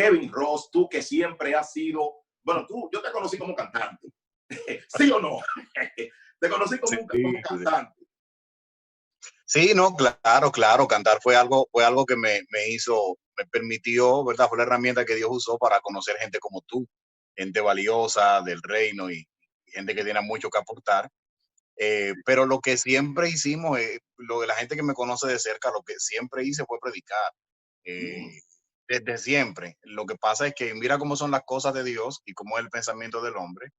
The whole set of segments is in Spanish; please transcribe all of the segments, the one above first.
Kevin Ross, tú que siempre has sido, bueno, yo te conocí como cantante, ¿sí o no? Te conocí como cantante. Sí, no, claro, cantar fue algo que me permitió, ¿verdad? Fue la herramienta que Dios usó para conocer gente como tú, gente valiosa del reino y gente que tiene mucho que aportar. Pero lo que siempre hicimos, la gente que me conoce de cerca, lo que siempre hice fue predicar. Desde siempre. Lo que pasa es que mira cómo son las cosas de Dios y cómo es el pensamiento del hombre.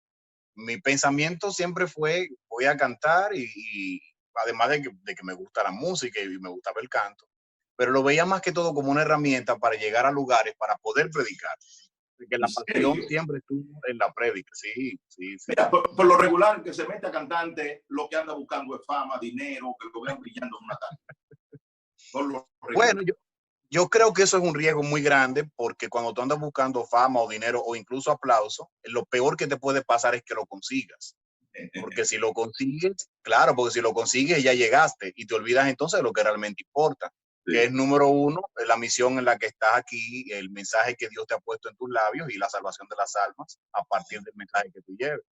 Mi pensamiento siempre fue, voy a cantar y además de que me gusta la música y me gustaba el canto, pero lo veía más que todo como una herramienta para llegar a lugares, para poder predicar. Porque la pasión siempre estuvo en la prédica, sí. Mira, por lo regular, que se mete a cantante, lo que anda buscando es fama, dinero, que lo vean brillando en una tarde. Bueno, yo creo que eso es un riesgo muy grande porque cuando tú andas buscando fama o dinero o incluso aplauso, lo peor que te puede pasar es que lo consigas. Porque si lo consigues, claro, porque si lo consigues ya llegaste y te olvidas entonces de lo que realmente importa, que es número uno, la misión en la que estás aquí, el mensaje que Dios te ha puesto en tus labios y la salvación de las almas a partir del mensaje que tú lleves.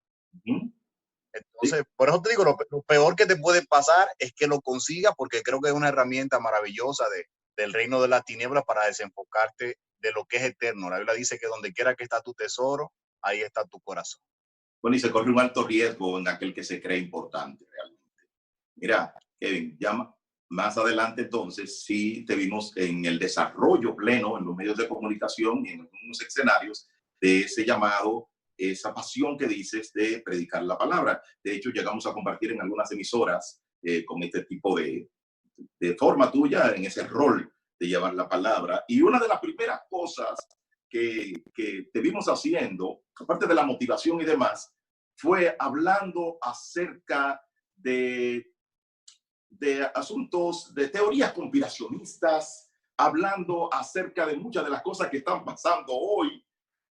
Entonces, por eso te digo, lo peor que te puede pasar es que lo consigas porque creo que es una herramienta maravillosa del reino de las tinieblas para desenfocarte de lo que es eterno. La Biblia dice que donde quiera que está tu tesoro, ahí está tu corazón. Bueno, y se corre un alto riesgo en aquel que se cree importante realmente. Mira, Kevin, ya más adelante entonces sí te vimos en el desarrollo pleno en los medios de comunicación y en algunos escenarios de ese llamado, esa pasión que dices de predicar la palabra. De hecho, llegamos a compartir en algunas emisoras con este tipo de forma tuya, en ese rol de llevar la palabra. Y una de las primeras cosas que te vimos haciendo, aparte de la motivación y demás, fue hablando acerca de asuntos, de teorías conspiracionistas, hablando acerca de muchas de las cosas que están pasando hoy,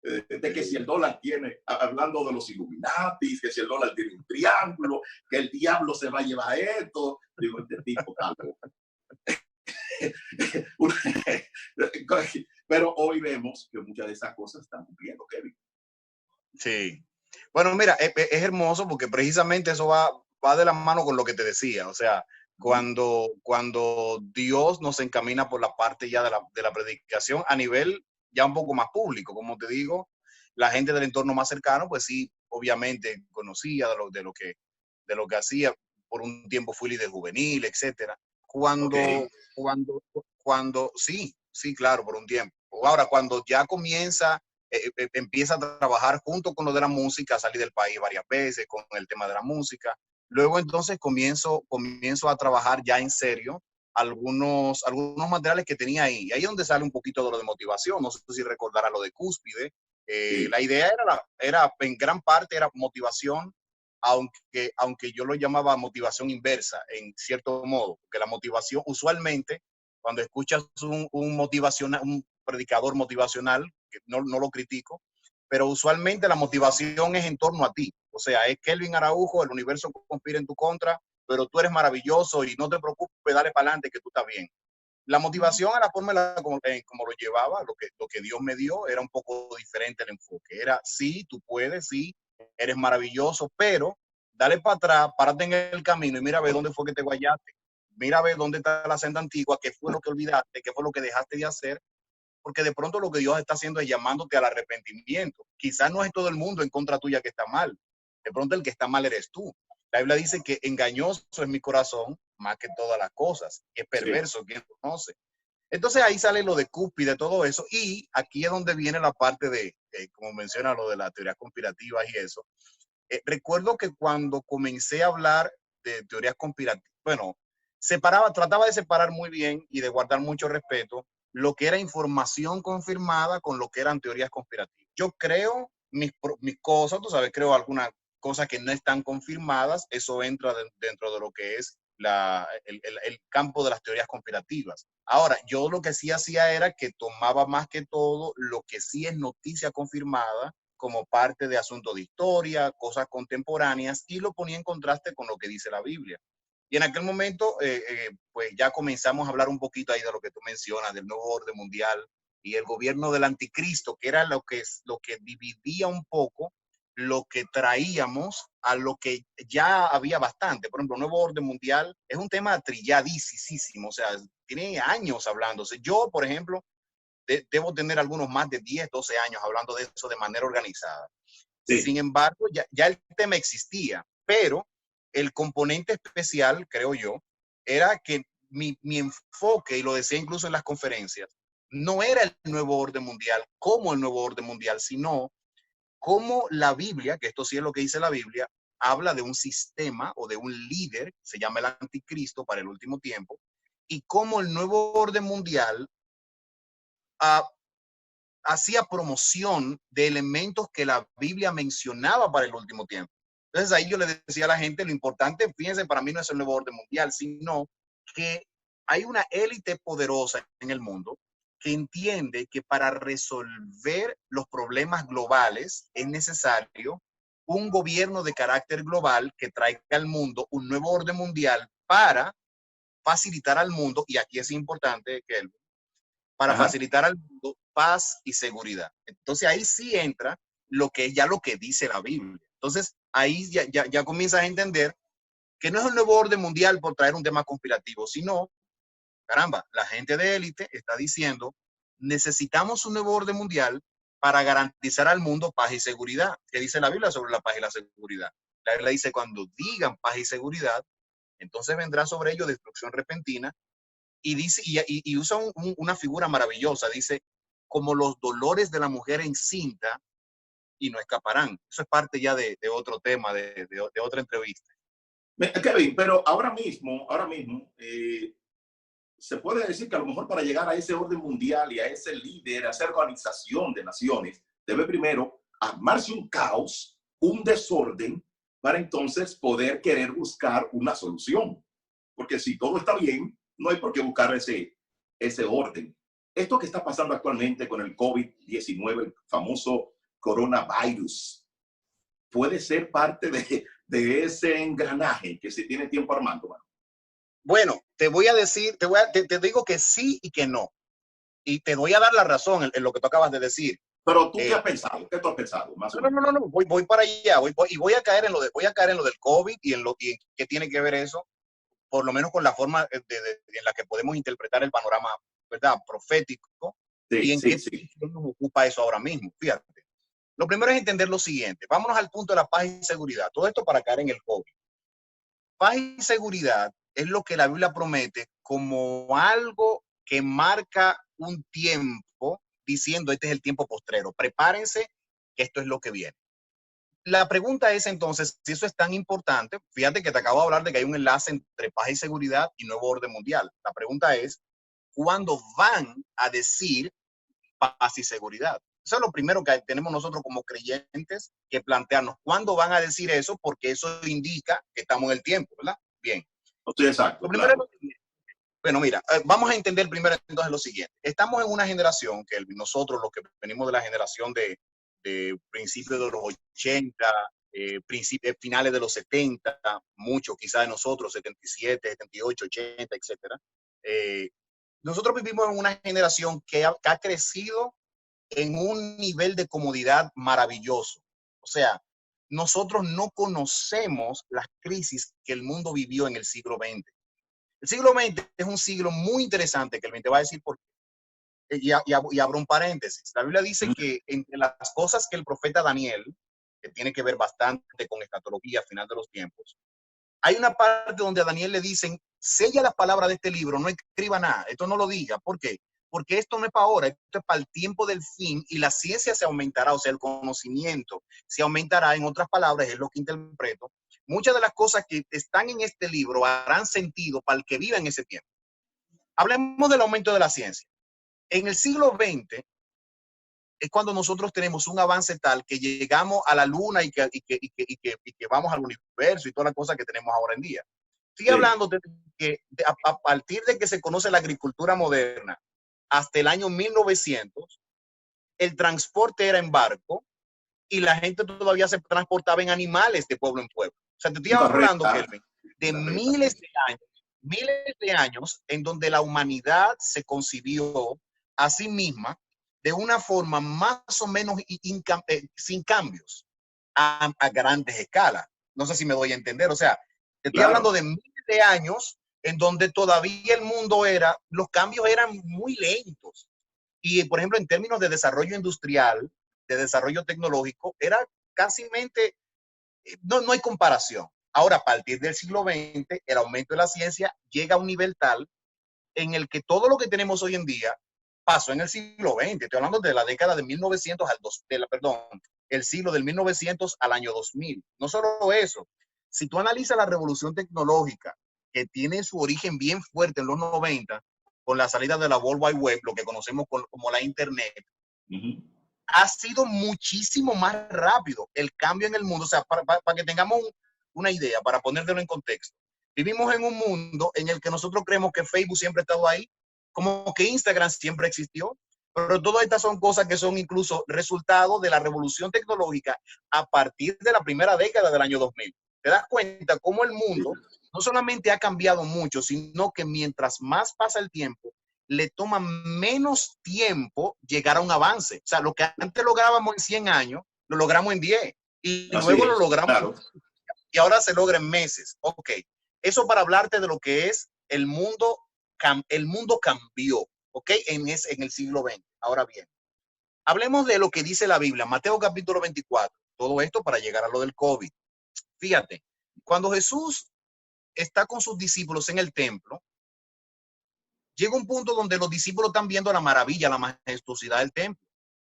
de que si el dólar tiene, hablando de los Illuminatis, que si el dólar tiene un triángulo, que el diablo se va a llevar esto. Digo, este tipo calvo. Pero hoy vemos que muchas de esas cosas están cumpliendo, Kevin. Sí. Bueno, mira, es hermoso porque precisamente eso va de la mano con lo que te decía. O sea, cuando Dios nos encamina por la parte ya de la predicación a nivel ya un poco más público, como te digo, la gente del entorno más cercano, pues sí, obviamente conocía de lo que hacía. Por un tiempo fui líder juvenil, etcétera. Sí, claro, por un tiempo. Ahora, cuando ya empieza a trabajar junto con lo de la música, salí del país varias veces con el tema de la música. Luego entonces comienzo a trabajar ya en serio algunos materiales que tenía ahí. Y ahí es donde sale un poquito de lo de motivación. No sé si recordará lo de Cúspide. La idea era, en gran parte, era motivación, aunque yo lo llamaba motivación inversa, en cierto modo. Porque la motivación, usualmente, cuando escuchas un predicador motivacional, que no lo critico, pero usualmente la motivación es en torno a ti. O sea, es Kelvin Araujo, el universo conspira en tu contra, pero tú eres maravilloso y no te preocupes, dale para adelante que tú estás bien. La motivación a la forma como lo llevaba, lo que Dios me dio, era un poco diferente el enfoque. Era, sí, tú puedes, sí, eres maravilloso, pero dale para atrás, párate en el camino y mira a ver dónde fue que te guayaste. Mira a ver dónde está la senda antigua, qué fue lo que olvidaste, qué fue lo que dejaste de hacer, porque de pronto lo que Dios está haciendo es llamándote al arrepentimiento. Quizás no es todo el mundo en contra tuya que está mal. De pronto el que está mal eres tú. La Biblia dice que engañoso es mi corazón más que todas las cosas. Es perverso, quien conoce. Entonces ahí sale lo de Cúspide, de todo eso. Y aquí es donde viene la parte de, como menciona, lo de las teorías conspirativas y eso. Recuerdo que cuando comencé a hablar de teorías conspirativas, bueno, trataba de separar muy bien y de guardar mucho respeto lo que era información confirmada con lo que eran teorías conspirativas. Yo creo mis cosas, tú sabes, creo algunas cosas que no están confirmadas, eso entra dentro de lo que es el campo de las teorías conspirativas. Ahora, yo lo que sí hacía era que tomaba más que todo lo que sí es noticia confirmada como parte de asuntos de historia, cosas contemporáneas, y lo ponía en contraste con lo que dice la Biblia. Y en aquel momento, pues ya comenzamos a hablar un poquito ahí de lo que tú mencionas, del nuevo orden mundial, y el gobierno del anticristo, que era lo que dividía un poco lo que traíamos a lo que ya había bastante. Por ejemplo, nuevo orden mundial es un tema trilladísimo, o sea, tiene años hablándose. Yo, por ejemplo, debo tener algunos más de 10, 12 años hablando de eso de manera organizada. Sí. Sin embargo, ya el tema existía, pero el componente especial, creo yo, era que mi enfoque, y lo decía incluso en las conferencias, no era el nuevo orden mundial como el nuevo orden mundial, sino como la Biblia, que esto sí es lo que dice la Biblia, habla de un sistema o de un líder, se llama el anticristo para el último tiempo, y cómo el nuevo orden mundial hacía promoción de elementos que la Biblia mencionaba para el último tiempo. Entonces ahí yo le decía a la gente, lo importante, fíjense, para mí no es el nuevo orden mundial, sino que hay una élite poderosa en el mundo que entiende que para resolver los problemas globales es necesario un gobierno de carácter global que traiga al mundo un nuevo orden mundial para facilitar al mundo, y aquí es importante que para facilitar al mundo paz y seguridad. Entonces ahí sí entra lo que dice la Biblia. Entonces ahí ya comienzas a entender que no es el nuevo orden mundial por traer un tema conspirativo, sino, caramba, la gente de élite está diciendo, necesitamos un nuevo orden mundial para garantizar al mundo paz y seguridad. ¿Qué dice la Biblia sobre la paz y la seguridad? La Biblia dice, cuando digan paz y seguridad, entonces vendrá sobre ellos destrucción repentina. Y dice, y usa una figura maravillosa, dice, como los dolores de la mujer encinta, y no escaparán. Eso es parte ya de otro tema, de otra entrevista. Kevin, pero ahora mismo, se puede decir que a lo mejor para llegar a ese orden mundial y a ese líder, a esa organización de naciones, debe primero armarse un caos, un desorden, para entonces poder querer buscar una solución. Porque si todo está bien, no hay por qué buscar ese orden. Esto que está pasando actualmente con el COVID-19, el famoso coronavirus, puede ser parte de ese engranaje que se tiene tiempo armando, mano. Bueno, te voy a decir, te digo que sí y que no. Y te voy a dar la razón en lo que tú acabas de decir. Pero tú, ¿qué has pensado? ¿Qué tú has pensado? Más o menos. No, voy para allá, voy a caer en lo del COVID y en qué tiene que ver eso, por lo menos con la forma en la que podemos interpretar el panorama, ¿verdad?, profético, y en qué nos ocupa eso ahora mismo. Fíjate. Lo primero es entender lo siguiente. Vámonos al punto de la paz y seguridad. Todo esto para caer en el COVID. Paz y seguridad es lo que la Biblia promete como algo que marca un tiempo, diciendo este es el tiempo postrero. Prepárense, que esto es lo que viene. La pregunta es entonces, si eso es tan importante, fíjate que te acabo de hablar de que hay un enlace entre paz y seguridad y nuevo orden mundial. La pregunta es, ¿cuándo van a decir paz y seguridad? Eso es lo primero que tenemos nosotros como creyentes que plantearnos. ¿Cuándo van a decir eso? Porque eso indica que estamos en el tiempo, ¿verdad? Bien. Sí, exacto. Lo primero es, bueno, mira, vamos a entender primero entonces lo siguiente. Estamos en una generación que nosotros, los que venimos de la generación de principios de los 80, finales de los 70, muchos quizás de nosotros, 77, 78, 80, etcétera. Nosotros vivimos en una generación que ha crecido en un nivel de comodidad maravilloso. O sea, nosotros no conocemos las crisis que el mundo vivió en el siglo XX. El siglo XX es un siglo muy interesante, que el 20 va a decir por qué. Y abro un paréntesis. La Biblia dice que entre las cosas que el profeta Daniel, que tiene que ver bastante con escatología, final de los tiempos, hay una parte donde a Daniel le dicen, sella las palabras de este libro, no escriba nada, esto no lo diga. ¿Por qué? Porque esto no es para ahora, esto es para el tiempo del fin y la ciencia se aumentará, o sea, el conocimiento se aumentará. En otras palabras, es lo que interpreto. Muchas de las cosas que están en este libro harán sentido para el que vive en ese tiempo. Hablemos del aumento de la ciencia. En el siglo XX es cuando nosotros tenemos un avance tal que llegamos a la luna y que vamos al universo y todas las cosas que tenemos ahora en día. Estoy hablando de que a partir de que se conoce la agricultura moderna hasta el año 1900, el transporte era en barco y la gente todavía se transportaba en animales de pueblo en pueblo. O sea, te estoy hablando, Kelvin, de miles de años en donde la humanidad se concibió a sí misma de una forma más o menos sin cambios a grandes escalas. No sé si me doy a entender. O sea, te estoy hablando de miles de años en donde todavía el mundo los cambios eran muy lentos. Y, por ejemplo, en términos de desarrollo industrial, de desarrollo tecnológico, era casi no hay comparación. Ahora, a partir del siglo XX, el aumento de la ciencia llega a un nivel tal en el que todo lo que tenemos hoy en día pasó en el siglo XX. Estoy hablando de la década de 1900 el siglo del 1900 al año 2000. No solo eso, si tú analizas la revolución tecnológica que tiene su origen bien fuerte en los 90, con la salida de la World Wide Web, lo que conocemos como la Internet, ha sido muchísimo más rápido el cambio en el mundo. O sea, para que tengamos una idea, para ponértelo en contexto. Vivimos en un mundo en el que nosotros creemos que Facebook siempre ha estado ahí, como que Instagram siempre existió, pero todas estas son cosas que son incluso resultado de la revolución tecnológica a partir de la primera década del año 2000. Te das cuenta cómo el mundo no solamente ha cambiado mucho, sino que mientras más pasa el tiempo, le toma menos tiempo llegar a un avance. O sea, lo que antes lográbamos en 100 años, lo logramos en 10. Y Así luego es, lo logramos. Claro. Y ahora se logra en meses. Ok. Eso para hablarte de lo que es el mundo cambió, ¿ok? En el siglo XX. Ahora bien, hablemos de lo que dice la Biblia, Mateo capítulo 24. Todo esto para llegar a lo del COVID. Fíjate, cuando Jesús está con sus discípulos en el templo, llega un punto donde los discípulos están viendo la maravilla, la majestuosidad del templo.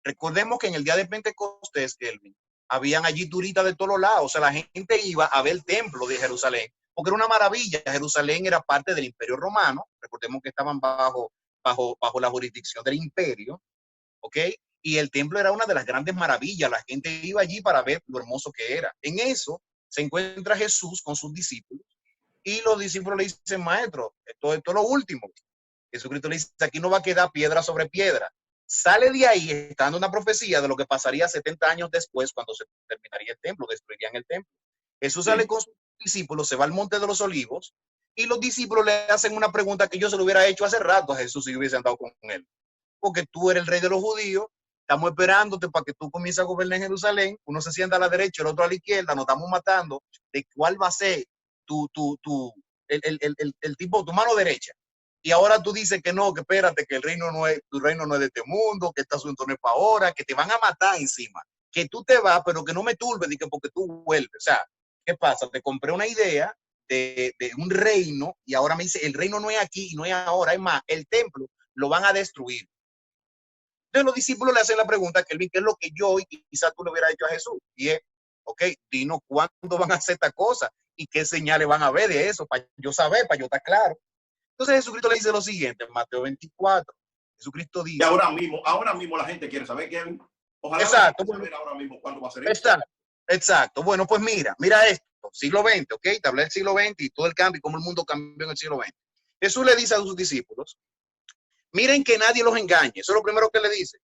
Recordemos que en el día de Pentecostés, Kelvin, habían allí turistas de todos lados. O sea, la gente iba a ver el templo de Jerusalén, porque era una maravilla. Jerusalén era parte del Imperio Romano. Recordemos que estaban bajo la jurisdicción del imperio, ¿ok? Y el templo era una de las grandes maravillas. La gente iba allí para ver lo hermoso que era. En eso se encuentra Jesús con sus discípulos y los discípulos le dicen, maestro, esto es lo último. Jesucristo le dice, aquí no va a quedar piedra sobre piedra. Sale de ahí, está dando una profecía de lo que pasaría 70 años después cuando se terminaría el templo, destruirían el templo. Jesús sale con sus discípulos, se va al Monte de los Olivos y los discípulos le hacen una pregunta que yo se lo hubiera hecho hace rato a Jesús si hubiese andado con él. Porque tú eres el rey de los judíos, estamos esperándote para que tú comiences a gobernar en Jerusalén, uno se sienta a la derecha, el otro a la izquierda, nos estamos matando, ¿de cuál va a ser el tipo, tu mano derecha? Y ahora tú dices que no, que espérate, que tu reino no es de este mundo, que este asunto no es para ahora, que te van a matar encima, que tú te vas, pero que no me turbes, porque tú vuelves. O sea, ¿qué pasa? Te compré una idea de un reino y ahora me dice, el reino no es aquí y no es ahora, es más, el templo lo van a destruir. Entonces los discípulos le hacen la pregunta, Kelvin, ¿qué es lo que yo y quizás tú le hubieras dicho a Jesús? Y es, ok, dinos cuándo van a hacer esta cosa y qué señales van a ver de eso, para yo saber, para yo estar claro. Entonces Jesucristo le dice lo siguiente, en Mateo 24, Jesucristo dice... Y ahora mismo la gente quiere saber, Kevin. Ojalá exacto, saber ahora mismo cuándo va a ser esto. Exacto. Bueno, pues mira esto, siglo XX, ¿ok? Te hablé del siglo XX y todo el cambio y cómo el mundo cambió en el siglo XX. Jesús le dice a sus discípulos, miren que nadie los engañe. Eso es lo primero que le dice.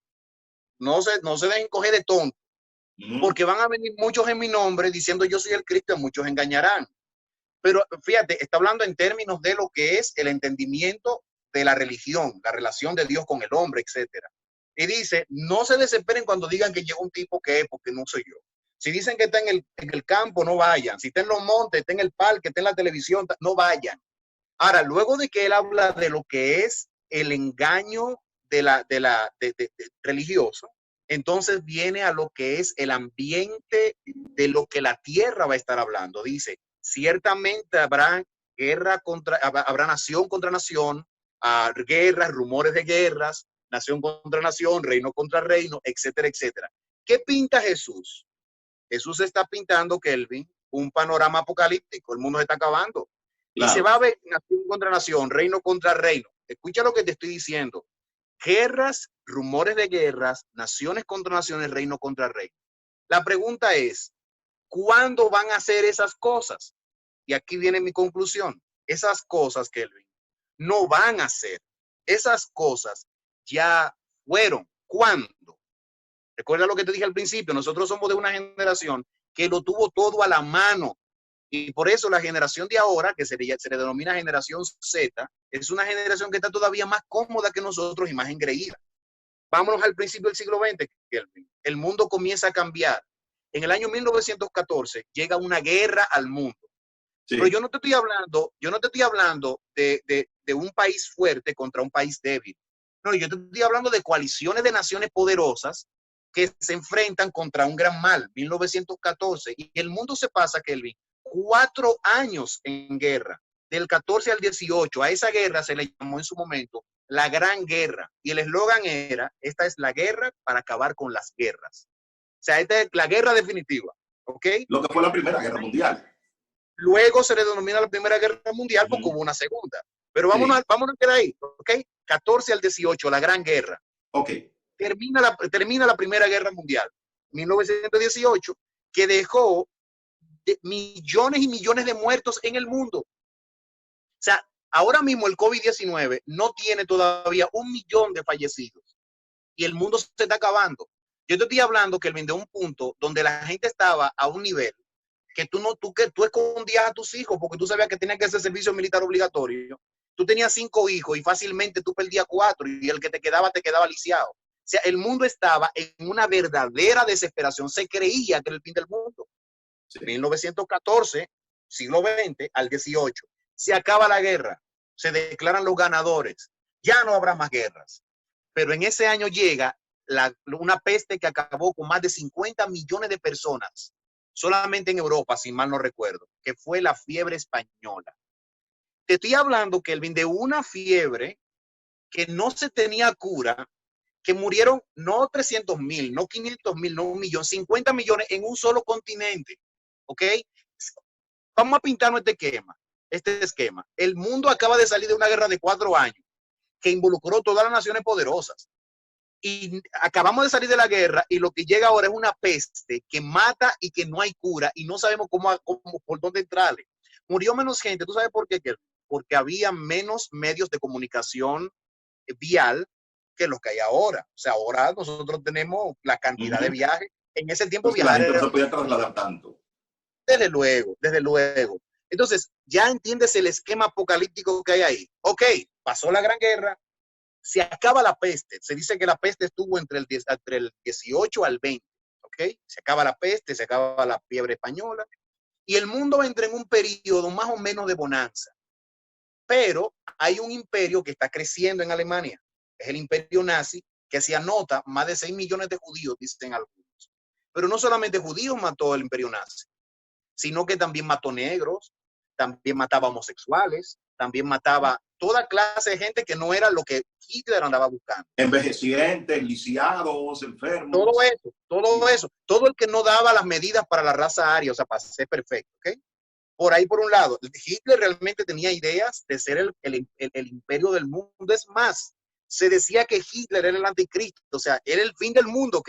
No se dejen coger de tonto, porque van a venir muchos en mi nombre diciendo yo soy el Cristo y muchos engañarán. Pero fíjate, está hablando en términos de lo que es el entendimiento de la religión, la relación de Dios con el hombre, etcétera. Y dice, no se desesperen cuando digan que llega un tipo que es, porque no soy yo. Si dicen que está en el campo, no vayan. Si está en los montes, está en el parque, está en la televisión, no vayan. Ahora, luego de que él habla de lo que es el engaño religioso, entonces viene a lo que es el ambiente de lo que la tierra va a estar hablando. Dice, ciertamente habrá nación contra nación, guerras, rumores de guerras, nación contra nación, reino contra reino, etcétera, etcétera. ¿Qué pinta Jesús? Jesús está pintando, Kelvin, un panorama apocalíptico. El mundo se está acabando. Claro. Y se va a ver nación contra nación, reino contra reino. Escucha lo que te estoy diciendo. Guerras, rumores de guerras, naciones contra naciones, reino contra reino. La pregunta es, ¿cuándo van a hacer esas cosas? Y aquí viene mi conclusión. Esas cosas, Kelvin, no van a ser. Esas cosas ya fueron. ¿Cuándo? Recuerda lo que te dije al principio. Nosotros somos de una generación que lo tuvo todo a la mano. Y por eso la generación de ahora, que se le denomina generación Z, es una generación que está todavía más cómoda que nosotros y más engreída. vámonos al principio del siglo XX, Kelvin. El mundo comienza a cambiar. En el año 1914 llega una guerra al mundo. Sí. Pero yo no te estoy hablando de un país fuerte contra un país débil. No, yo te estoy hablando de coaliciones de naciones poderosas que se enfrentan contra un gran mal, 1914. Y el mundo se pasa, Kelvin, 4 años en guerra, del 14 al 18. A esa guerra se le llamó en su momento la Gran Guerra. Y el eslogan era, esta es la guerra para acabar con las guerras. O sea, esta es la guerra definitiva. ¿Ok? Lo que fue la Primera Guerra Mundial. Luego se le denomina la Primera Guerra Mundial porque hubo una segunda. Pero vámonos a quedar ahí, ¿ok? 14 al 18, la Gran Guerra. Ok. Termina la Primera Guerra Mundial, 1918, que dejó millones y millones de muertos en el mundo. O sea, ahora mismo el COVID-19 no tiene todavía 1 millón de fallecidos y el mundo se está acabando. Yo te estoy hablando, Kelvin, de un punto donde la gente estaba a un nivel que tú escondías a tus hijos porque tú sabías que tenían que hacer servicio militar obligatorio. Tú tenías 5 hijos y fácilmente tú perdías 4 y el que te quedaba lisiado. O sea, el mundo estaba en una verdadera desesperación. Se creía que era el fin del mundo. Sí. 1914, siglo XX al 18, se acaba la guerra. Se declaran los ganadores. Ya no habrá más guerras. Pero en ese año llega una peste que acabó con más de 50 millones de personas. Solamente en Europa, si mal no recuerdo, que fue la fiebre española. Te estoy hablando, Kelvin, de una fiebre que no se tenía cura, que murieron no 300,000, no 500,000, no 1,000,000, 50 millones en un solo continente. ¿Ok? Vamos a pintarnos este esquema. El mundo acaba de salir de una guerra de 4 años que involucró todas las naciones poderosas. Y acabamos de salir de la guerra y lo que llega ahora es una peste que mata y que no hay cura y no sabemos por dónde entrarle. Murió menos gente. ¿Tú sabes por qué? Porque había menos medios de comunicación vial que los que hay ahora. O sea, ahora nosotros tenemos la cantidad de viajes. En ese tiempo viajar la gente no se podía trasladar tanto. Desde luego. Entonces, ya entiendes el esquema apocalíptico que hay ahí. Ok, pasó la Gran Guerra. Se acaba la peste. Se dice que la peste estuvo entre el 18 al 20. ¿Ok? Se acaba la peste, se acaba la fiebre española. Y el mundo entra en un periodo más o menos de bonanza. Pero hay un imperio que está creciendo en Alemania. Es el imperio nazi, que se anota más de 6 millones de judíos, dicen algunos. Pero no solamente judíos mató el imperio nazi, sino que también mató negros, también mataba homosexuales, también mataba toda clase de gente que no era lo que Hitler andaba buscando. Envejecientes, lisiados, enfermos. Todo eso. Todo el que no daba las medidas para la raza aria, o sea, para ser perfecto, ¿ok? Por ahí, por un lado, Hitler realmente tenía ideas de ser el imperio del mundo. Es más, se decía que Hitler era el anticristo, o sea, era el fin del mundo.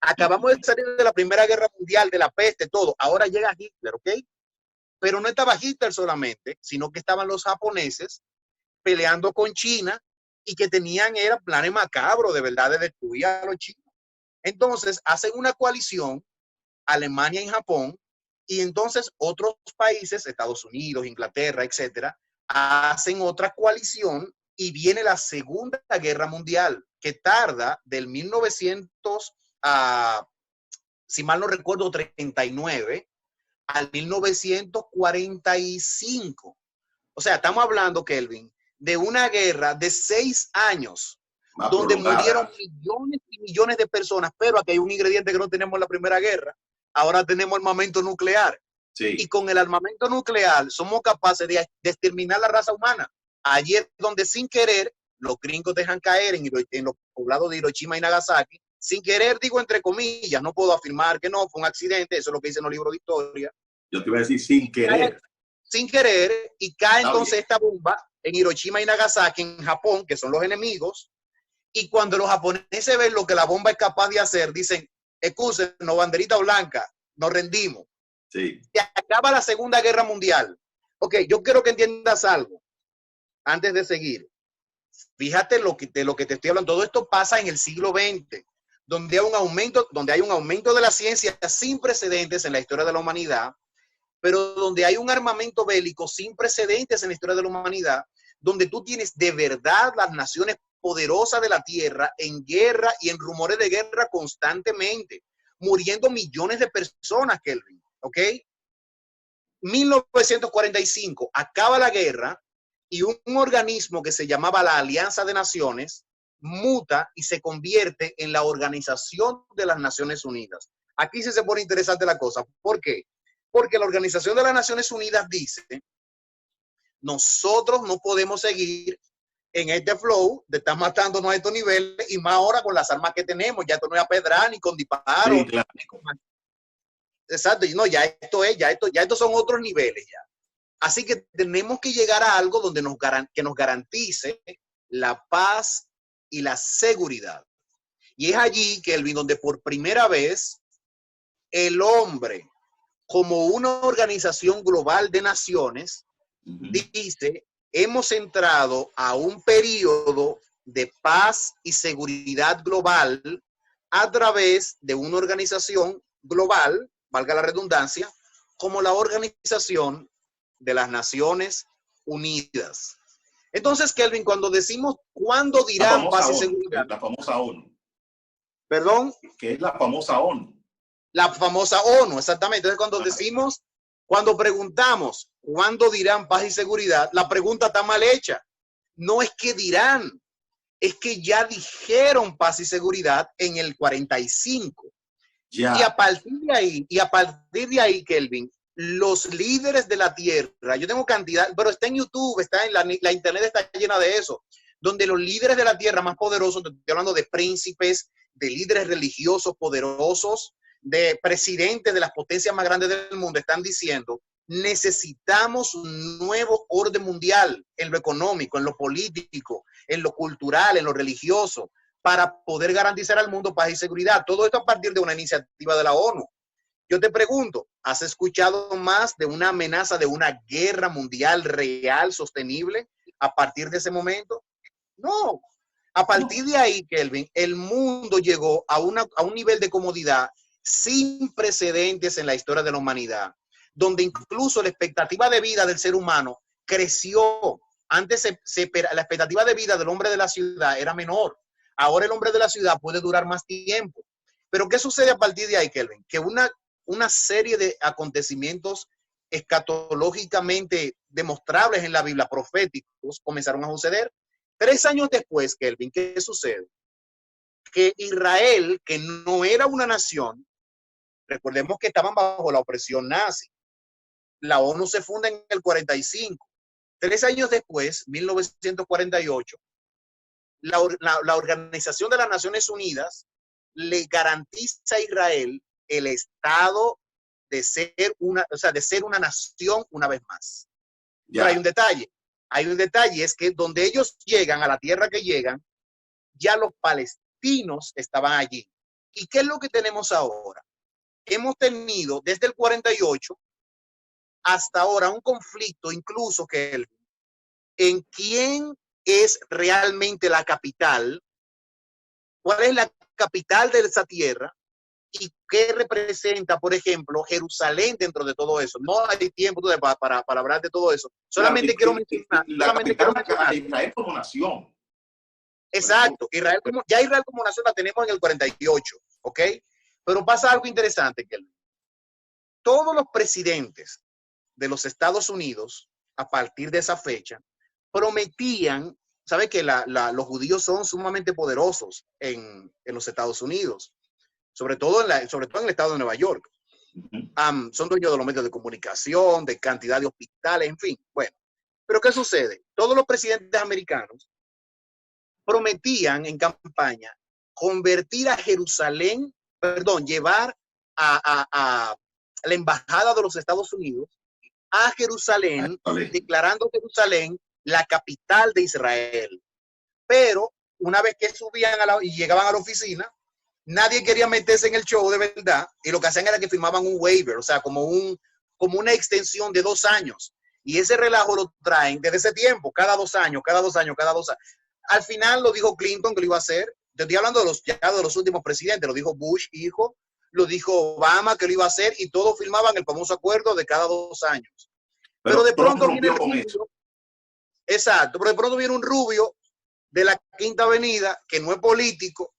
Acabamos de salir de la Primera Guerra Mundial, de la peste, todo. Ahora llega Hitler, ¿ok? Pero no estaba Hitler solamente, sino que estaban los japoneses peleando con China y que tenían planes macabros de verdad de destruir a los chinos. Entonces hacen una coalición, Alemania y Japón, y entonces otros países, Estados Unidos, Inglaterra, etcétera, hacen otra coalición y viene la Segunda Guerra Mundial, que tarda del 1900 a, si mal no recuerdo, 39 al 1945. O sea, estamos hablando, Kelvin, de una guerra de 6 años, donde murieron millones y millones de personas, pero aquí hay un ingrediente que no tenemos en la Primera Guerra. Ahora tenemos armamento nuclear. Sí. Y con el armamento nuclear somos capaces de exterminar la raza humana. Allí es donde sin querer los gringos dejan caer en los poblados de Hiroshima y Nagasaki. Sin querer, digo entre comillas, no puedo afirmar que no, fue un accidente, eso es lo que dicen los libros de historia. Yo te iba a decir sin querer. Sin querer, y cae entonces esta bomba en Hiroshima y Nagasaki, en Japón, que son los enemigos, y cuando los japoneses ven lo que la bomba es capaz de hacer, dicen, excúsenos, banderita blanca, nos rendimos. Sí. Se acaba la Segunda Guerra Mundial. Ok, yo quiero que entiendas algo antes de seguir. Fíjate de lo que te estoy hablando. Todo esto pasa en el siglo XX, donde hay un aumento de la ciencia sin precedentes en la historia de la humanidad, pero donde hay un armamento bélico sin precedentes en la historia de la humanidad, donde tú tienes de verdad las naciones poderosa de la Tierra en guerra y en rumores de guerra constantemente, muriendo millones de personas, Kelvin, ¿ok? 1945, acaba la guerra y un organismo que se llamaba la Alianza de Naciones muta y se convierte en la Organización de las Naciones Unidas. Aquí sí se pone interesante la cosa. ¿Por qué? Porque la Organización de las Naciones Unidas dice, nosotros no podemos seguir en este flow de estar matándonos a estos niveles y más ahora con las armas que tenemos. Ya esto no es a pedrar ni con disparos. Sí, claro. Exacto, no, ya estos son otros niveles ya. Así que tenemos que llegar a algo donde que nos garantice la paz y la seguridad. Y es allí, Kelvin, donde por primera vez el hombre, como una organización global de naciones, dice, hemos entrado a un periodo de paz y seguridad global a través de una organización global, valga la redundancia, como la Organización de las Naciones Unidas. Entonces, Kelvin, cuando decimos cuándo dirán paz y seguridad. La famosa ONU. ¿Perdón? Que es la famosa ONU. La famosa ONU, exactamente. Entonces, cuando decimos, cuando preguntamos cuándo dirán paz y seguridad, la pregunta está mal hecha. No es que dirán, es que ya dijeron paz y seguridad en el 45. Ya. Y a partir de ahí, Kelvin, los líderes de la Tierra, yo tengo cantidad, pero está en YouTube, está en la internet, está llena de eso, donde los líderes de la Tierra más poderosos, estoy hablando de príncipes, de líderes religiosos poderosos, de presidentes de las potencias más grandes del mundo, están diciendo, necesitamos un nuevo orden mundial en lo económico, en lo político, en lo cultural, en lo religioso, para poder garantizar al mundo paz y seguridad. Todo esto a partir de una iniciativa de la ONU. Yo te pregunto, ¿has escuchado más de una amenaza de una guerra mundial real, sostenible, a partir de ese momento? No. A partir de ahí, Kelvin, el mundo llegó a un nivel de comodidad sin precedentes en la historia de la humanidad, donde incluso la expectativa de vida del ser humano creció. Antes la expectativa de vida del hombre de la ciudad era menor. Ahora el hombre de la ciudad puede durar más tiempo. Pero ¿qué sucede a partir de ahí, Kelvin? Que una serie de acontecimientos escatológicamente demostrables en la Biblia, proféticos, comenzaron a suceder. 3 años después, Kelvin, ¿qué sucede? Que Israel, que no era una nación, recordemos que estaban bajo la opresión nazi. La ONU se funda en el 45. 3 años después, 1948, la Organización de las Naciones Unidas le garantiza a Israel el estado de ser una nación una vez más. Pero hay un detalle, es que donde ellos llegan, a la tierra que llegan, ya los palestinos estaban allí. ¿Y qué es lo que tenemos ahora? Hemos tenido desde el 48 hasta ahora un conflicto, incluso que en quién es realmente la capital, cuál es la capital de esa tierra y qué representa, por ejemplo, Jerusalén dentro de todo eso. No hay tiempo para hablar de todo eso. Solamente quiero mencionar. Israel como nación. Exacto. Israel como nación la tenemos en el 48, ¿ok? Pero pasa algo interesante, que todos los presidentes de los Estados Unidos, a partir de esa fecha, prometían, ¿sabe que los judíos son sumamente poderosos en los Estados Unidos? Sobre todo en el estado de Nueva York. Son dueños de los medios de comunicación, de cantidad de hospitales, en fin. Bueno, pero ¿qué sucede? Todos los presidentes americanos prometían en campaña convertir a Jerusalén, llevar a la embajada de los Estados Unidos a Jerusalén, declarando Jerusalén la capital de Israel. Pero una vez que subían y llegaban a la oficina, nadie quería meterse en el show de verdad, y lo que hacían era que firmaban un waiver, o sea, como una extensión de 2 años. Y ese relajo lo traen desde ese tiempo, cada 2 años. Al final lo dijo Clinton que lo iba a hacer. Te estoy hablando de los últimos presidentes. Lo dijo Bush, hijo, lo dijo Obama que lo iba a hacer, y todos firmaban el famoso acuerdo de cada 2 años. Pero de pronto viene el rubio. Exacto, pero de pronto viene un rubio de la Quinta Avenida, que no es político,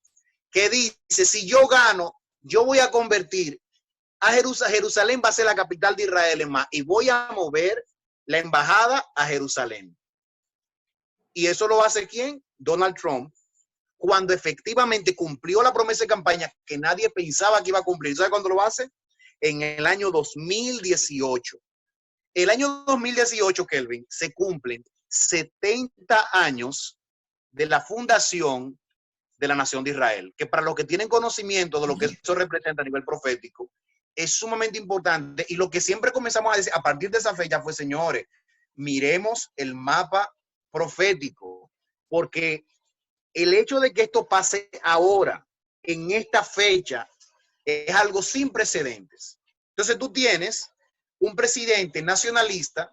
que dice, si yo gano, yo voy a convertir a Jerusalén va a ser la capital de Israel en más, y voy a mover la embajada a Jerusalén. Y eso lo hace ¿quién? Donald Trump, cuando efectivamente cumplió la promesa de campaña que nadie pensaba que iba a cumplir. ¿Sabe cuándo lo hace? En el año 2018. El año 2018, Kelvin, se cumplen 70 años de la fundación de la nación de Israel, que para los que tienen conocimiento de lo que eso representa a nivel profético, es sumamente importante. Y lo que siempre comenzamos a decir a partir de esa fecha fue, señores, miremos el mapa profético, porque el hecho de que esto pase ahora, en esta fecha, es algo sin precedentes. Entonces tú tienes un presidente nacionalista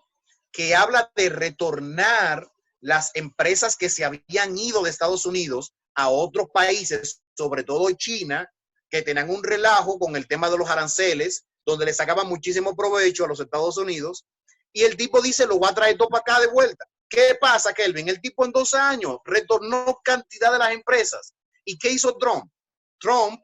que habla de retornar las empresas que se habían ido de Estados Unidos a otros países, sobre todo China, que tenían un relajo con el tema de los aranceles, donde le sacaban muchísimo provecho a los Estados Unidos, y el tipo dice, lo voy a traer todo para acá de vuelta. ¿Qué pasa, Kelvin? El tipo en 2 años retornó cantidad de las empresas. ¿Y qué hizo Trump? Trump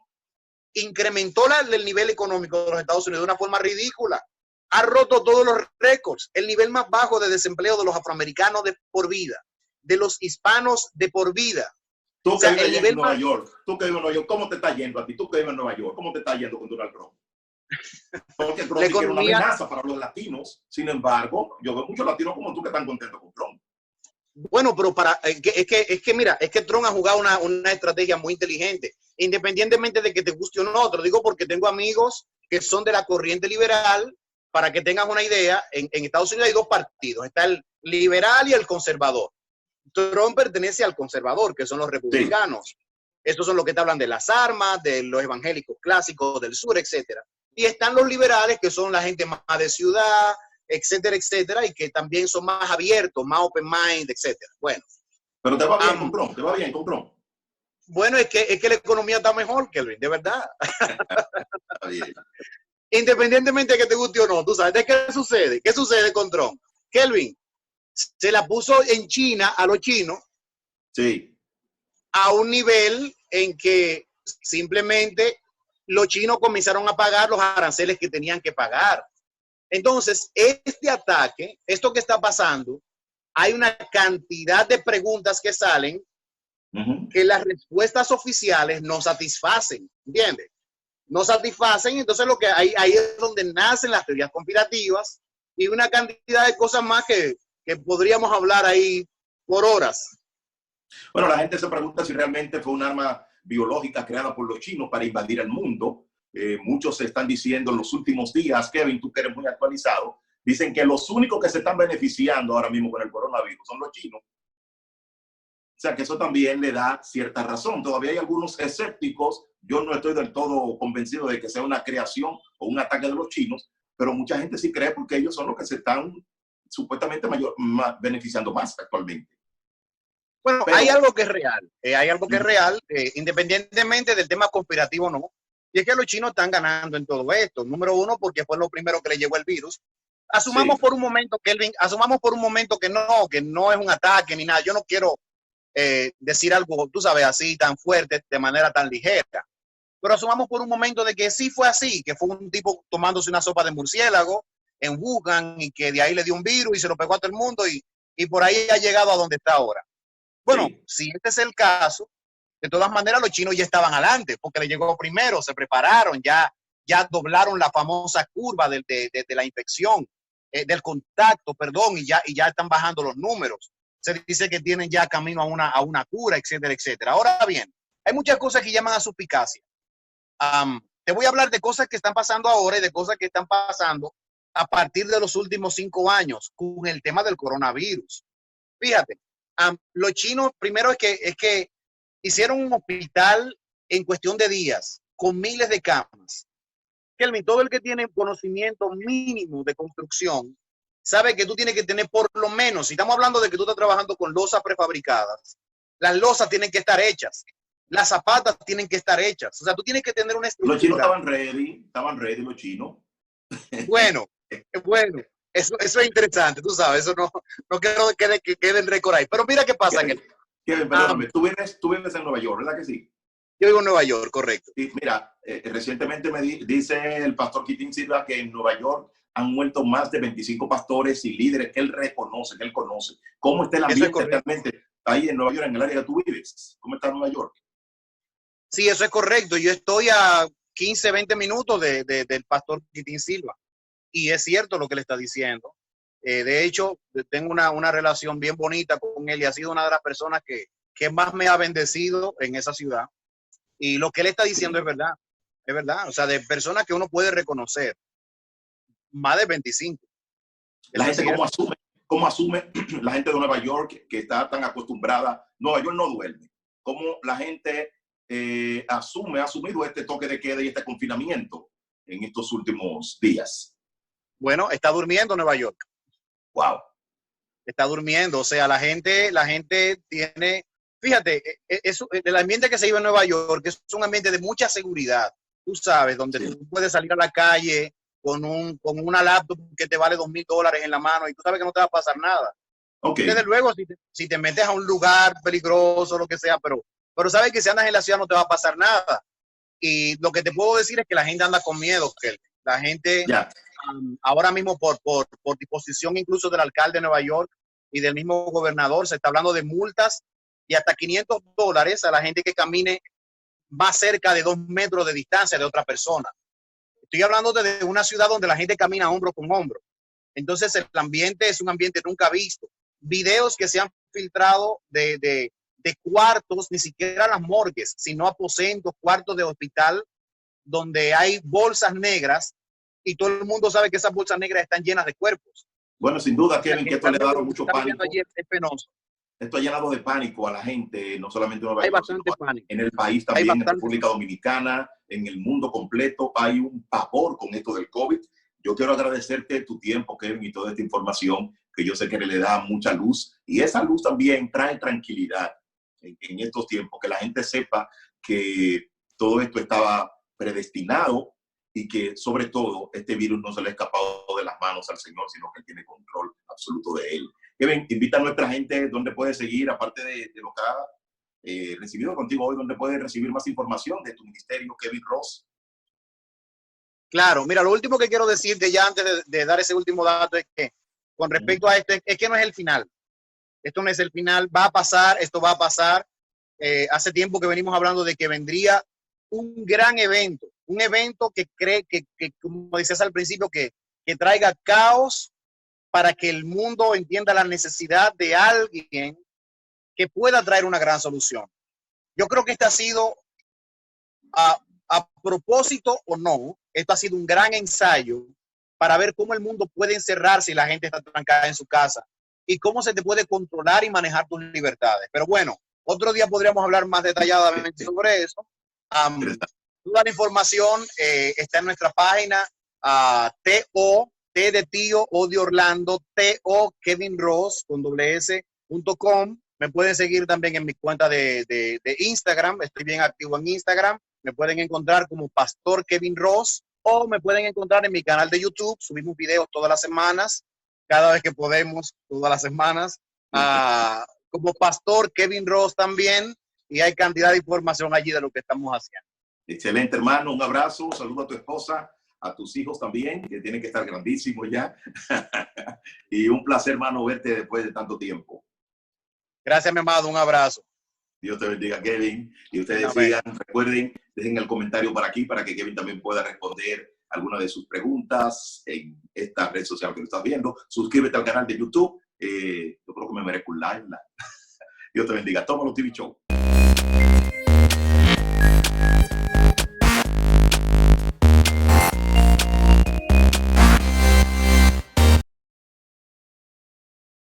incrementó el nivel económico de los Estados Unidos de una forma ridícula. Ha roto todos los récords. El nivel más bajo de desempleo de los afroamericanos de por vida, de los hispanos de por vida. Tú que vives en Nueva York, ¿cómo te está yendo a ti? Tú que vives en Nueva York, ¿cómo te está yendo con Donald Trump? Porque Trump es una amenaza para los latinos. Sin embargo, yo veo muchos latinos como tú que están contentos con Trump. Bueno, pero es que mira, es que Trump ha jugado una estrategia muy inteligente, independientemente de que te guste o no. Te lo digo porque tengo amigos que son de la corriente liberal. Para que tengas una idea, en Estados Unidos hay 2 partidos. Está el liberal y el conservador. Trump pertenece al conservador, que son los republicanos. Sí. Estos son los que te hablan de las armas, de los evangélicos clásicos del sur, etcétera. Y están los liberales, que son la gente más de ciudad, etcétera, etcétera, y que también son más abiertos, más open mind, etcétera. Bueno. Pero te va bien con Trump, te va bien con Trump. Bueno, es que la economía está mejor, Kelvin, de verdad. Está bien. Independientemente de que te guste o no, tú sabes, ¿qué sucede? ¿Qué sucede con Trump? Kelvin, se la puso en China a los chinos. Sí. A un nivel en que simplemente los chinos comenzaron a pagar los aranceles que tenían que pagar. Entonces, este ataque, esto que está pasando, hay una cantidad de preguntas que salen que las respuestas oficiales no satisfacen, ¿entiendes? No satisfacen, entonces lo que ahí es donde nacen las teorías conspirativas y una cantidad de cosas más que podríamos hablar ahí por horas. Bueno, la gente se pregunta si realmente fue un arma biológica creada por los chinos para invadir el mundo. Muchos se están diciendo en los últimos días, Kevin, tú que eres muy actualizado, dicen que los únicos que se están beneficiando ahora mismo con el coronavirus son los chinos. O sea, que eso también le da cierta razón. Todavía hay algunos escépticos. Yo no estoy del todo convencido de que sea una creación o un ataque de los chinos, pero mucha gente sí cree porque ellos son los que se están supuestamente beneficiando más actualmente. Bueno, pero hay algo que es real. Hay algo que es real, independientemente del tema conspirativo, no. Y es que los chinos están ganando en todo esto. Número uno, porque fue lo primero que le llegó el virus. Asumamos por un momento, Kelvin, que no es un ataque ni nada. Yo no quiero decir algo, tú sabes, así tan fuerte, de manera tan ligera. Pero asumamos por un momento de que sí fue así, que fue un tipo tomándose una sopa de murciélago en Wuhan y que de ahí le dio un virus y se lo pegó a todo el mundo y por ahí ha llegado a donde está ahora. Bueno, si este es el caso, de todas maneras los chinos ya estaban adelante porque le llegó primero, se prepararon, ya doblaron la famosa curva de la infección, del contacto, perdón, y ya están bajando los números. Se dice que tienen ya camino a una cura, etcétera, etcétera. Ahora bien, hay muchas cosas que llaman a suspicacia. Te voy a hablar de cosas que están pasando ahora y de cosas que están pasando a partir de los últimos 5 años con el tema del coronavirus. Fíjate, los chinos, primero es que hicieron un hospital en cuestión de días con miles de camas. Kelvin, todo el que tiene conocimiento mínimo de construcción sabe que tú tienes que tener por lo menos, si estamos hablando de que tú estás trabajando con losas prefabricadas, las losas tienen que estar hechas, las zapatas tienen que estar hechas, o sea, tú tienes que tener una estructura. Los chinos estaban ready los chinos. Bueno, eso es interesante, tú sabes, eso no quiero que quede en récord ahí, pero mira qué pasa. Kevin, perdóname, tú vives en Nueva York, ¿verdad que sí? Yo vivo en Nueva York, correcto. Y mira, recientemente dice el pastor Quitín Silva que en Nueva York han muerto más de 25 pastores y líderes que él reconoce, que él conoce. ¿Cómo está el ambiente realmente ahí en Nueva York, en el área que tú vives? ¿Cómo está Nueva York? Sí, eso es correcto. Yo estoy a 15, 20 minutos del pastor Quitín Silva. Y es cierto lo que le está diciendo. De hecho, tengo una relación bien bonita con él y ha sido una de las personas que más me ha bendecido en esa ciudad. Y lo que él está diciendo es verdad. Es verdad. O sea, de personas que uno puede reconocer. Más de 25. La gente cómo asume la gente de Nueva York que está tan acostumbrada. Nueva York no duerme. ¿Cómo la gente ha asumido este toque de queda y este confinamiento en estos últimos días? Bueno, está durmiendo Nueva York. Wow. Está durmiendo. O sea, la gente tiene, fíjate, el ambiente que se vive en Nueva York es un ambiente de mucha seguridad. Tú sabes, donde tú puedes salir a la calle con una laptop que te vale $2,000 en la mano y tú sabes que no te va a pasar nada. Okay. Desde luego, si te metes a un lugar peligroso, lo que sea, pero sabes que si andas en la ciudad no te va a pasar nada. Y lo que te puedo decir es que la gente anda con miedo, que la gente ahora mismo por disposición incluso del alcalde de Nueva York y del mismo gobernador, se está hablando de multas y hasta $500 a la gente que camine más cerca de 2 metros de distancia de otra persona. Estoy hablando de una ciudad donde la gente camina hombro con hombro. Entonces el ambiente es un ambiente nunca visto. Videos que se han filtrado de cuartos, ni siquiera las morgues, sino aposentos, cuartos de hospital, donde hay bolsas negras y todo el mundo sabe que esas bolsas negras están llenas de cuerpos. Bueno, sin duda, Kevin, que esto le ha dado mucho pánico. Es penoso. Esto ha llenado de pánico a la gente, no solamente en Nueva York, sino en el país también, en República Dominicana, en el mundo completo. Hay un pavor con esto del COVID. Yo quiero agradecerte tu tiempo, Kevin, y toda esta información que yo sé que le da mucha luz. Y esa luz también trae tranquilidad en estos tiempos, que la gente sepa que todo esto estaba predestinado y que sobre todo este virus no se le ha escapado de las manos al Señor, sino que tiene control absoluto de él. Kevin, invita a nuestra gente donde puede seguir, aparte de lo que ha recibido contigo hoy, donde puede recibir más información de tu ministerio, Kevin Ross. Claro, mira, lo último que quiero decirte ya antes de dar ese último dato es que con respecto a esto, es que no es el final. Esto no es el final, va a pasar, esto va a pasar. Hace tiempo que venimos hablando de que vendría un gran evento, un evento que como decías al principio, que traiga caos para que el mundo entienda la necesidad de alguien que pueda traer una gran solución. Yo creo que este ha sido, a propósito o no, esto ha sido un gran ensayo para ver cómo el mundo puede encerrarse y la gente está trancada en su casa y cómo se te puede controlar y manejar tus libertades. Pero bueno, otro día podríamos hablar más detalladamente sobre eso. Toda la información está en nuestra página T de tío, O de Orlando, TO Kevin Ross con .com. Me pueden seguir también en mi cuenta de Instagram. Estoy bien activo en Instagram. Me pueden encontrar como Pastor Kevin Ross o me pueden encontrar en mi canal de YouTube. Subimos videos todas las semanas, cada vez que podemos, todas las semanas. Como Pastor Kevin Ross también. Y hay cantidad de información allí de lo que estamos haciendo. Excelente, hermano. Un abrazo. Saludo a tu esposa, a tus hijos también, que tienen que estar grandísimos ya. Y un placer, hermano, verte después de tanto tiempo. Gracias, mi amado. Un abrazo. Dios te bendiga, Kevin. Y ustedes sigan, recuerden, dejen el comentario por aquí para que Kevin también pueda responder alguna de sus preguntas en esta red social que lo estás viendo. Suscríbete al canal de YouTube. Yo creo que me merezco un like. Dios te bendiga. Tómalo TV Show.